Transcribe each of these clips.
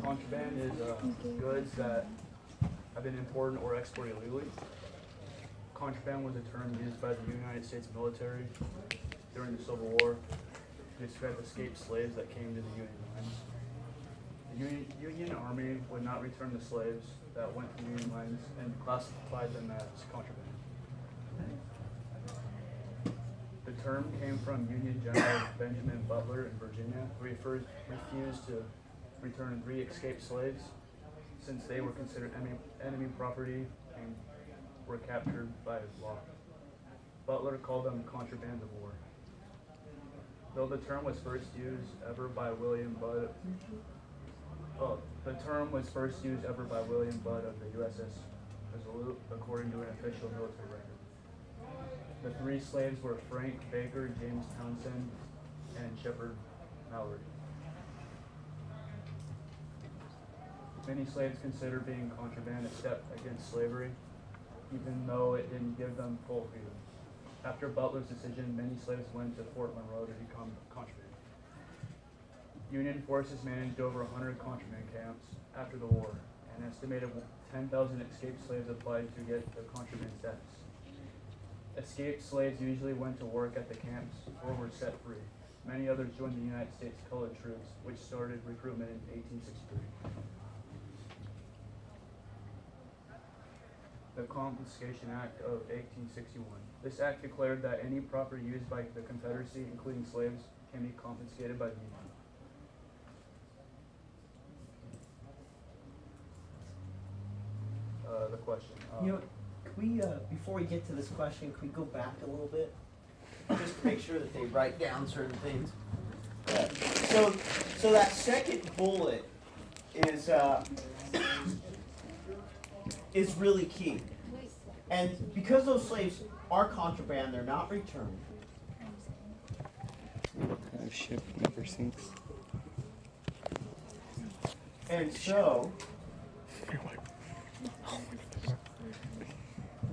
Contraband is goods that have been imported or exported illegally. Contraband was a term used by the United States military during the Civil War to describe escaped slaves that came to the Union lines. The Union Army would not return the slaves that went to Union lines and classified them as contraband. The term came from Union General Benjamin Butler in Virginia, who refused to return 3 escaped slaves since they were considered enemy property and were captured by law. Butler called them contraband of war. Though the term was first used ever by William Budd of the USS Resolute, according to an official military record. The 3 slaves were Frank Baker, James Townsend, and Shepard Mallory. Many slaves consider being contraband a step against slavery, even though it didn't give them full freedom. After Butler's decision, many slaves went to Fort Monroe to become contraband. Union forces managed over 100 contraband camps after the war, and estimated 10,000 escaped slaves applied to get the contraband status. Escaped slaves usually went to work at the camps or were set free. Many others joined the United States colored troops, which started recruitment in 1863. The Confiscation Act of 1861. This act declared that any property used by the Confederacy, including slaves, can be confiscated by the Union. The question. Can we, before we get to this question, can we go back a little bit? Just to make sure that they write down certain things. So that second bullet is really key. And because those slaves are contraband, they're not returned. What kind of ship never sinks? And so,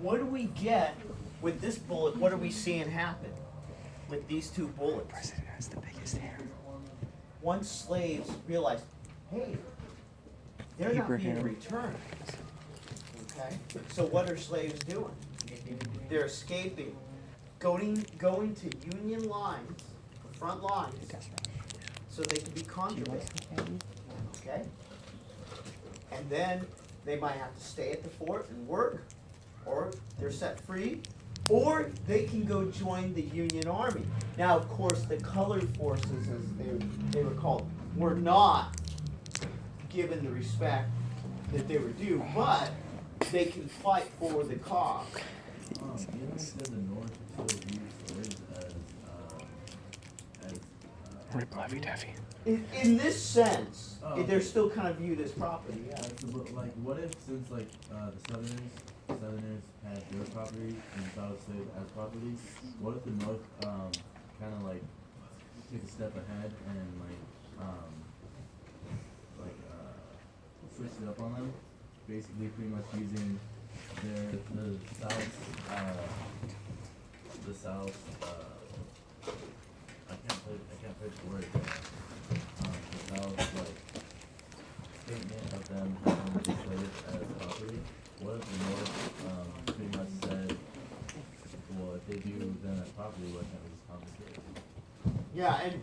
what do we get with this bullet? What are we seeing happen with these 2 bullets? The president has the biggest hair. Once slaves realize, hey, they're not being returned. Okay? So what are slaves doing? They're escaping, going to Union lines, the front lines, so they can be contraband. Okay? And then they might have to stay at the fort and work, or they're set free, or they can go join the Union Army. Now, of course, the colored forces, as they were called, were not given the respect that they were due, but they can fight for the cause. Rip Laffy Taffy. In this sense, they're still kind of viewed as property. Yeah. Like, what if since the Southerners had their property and South slaves as property, what if the North kind of like took a step ahead and switched it up on them, basically pretty much using the South I can't put the word the South statement of them having the slaves as property. What if the North pretty much said, well, if they view them as property, why can't we just confiscate it? Yeah, and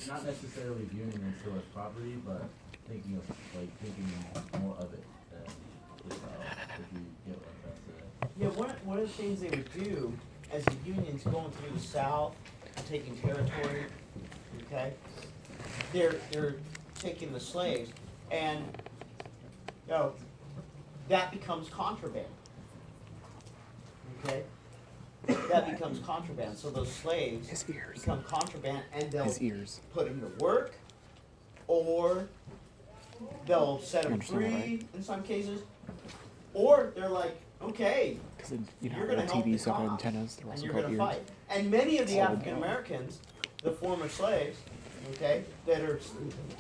not necessarily viewing them still as property, but thinking more of it than the South, if you get what I'm trying to say. yeah, one of the things they would do as the Union's going through the South and taking territory, okay, they're taking the slaves, and that becomes contraband. Okay? That becomes contraband. So those slaves become contraband, and they'll put them to work, or they'll set them free in some cases, or they're like, okay, you're going to help the cause, antennas, and you're going to fight. And many of the African Americans, the former slaves, okay, that are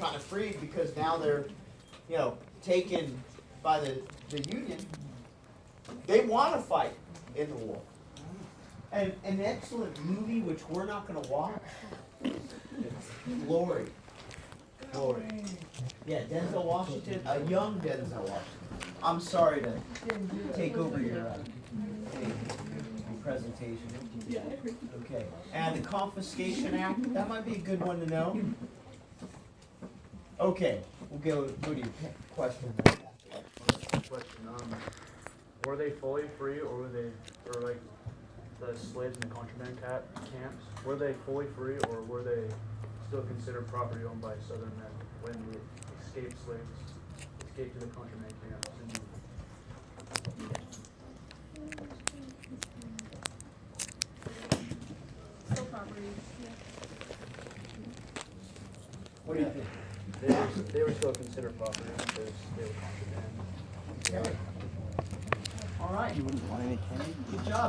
kind of freed because now they're, taken by the Union, they want to fight in the war. And an excellent movie, which we're not going to watch, Glory. Yeah, Denzel Washington, a young Denzel Washington. I'm sorry to take over your presentation. Okay, and the Confiscation Act, that might be a good one to know. Okay, we'll go to your question. Question, were they fully free or were they, or like the slaves in the contraband camps, were they fully free or were they still considered property owned by Southern men when the escaped slaves escaped to the contraband camps? Still property. What do you think? They were still considered property because they were contraband. Okay. All right, You wouldn't want any candy? good job.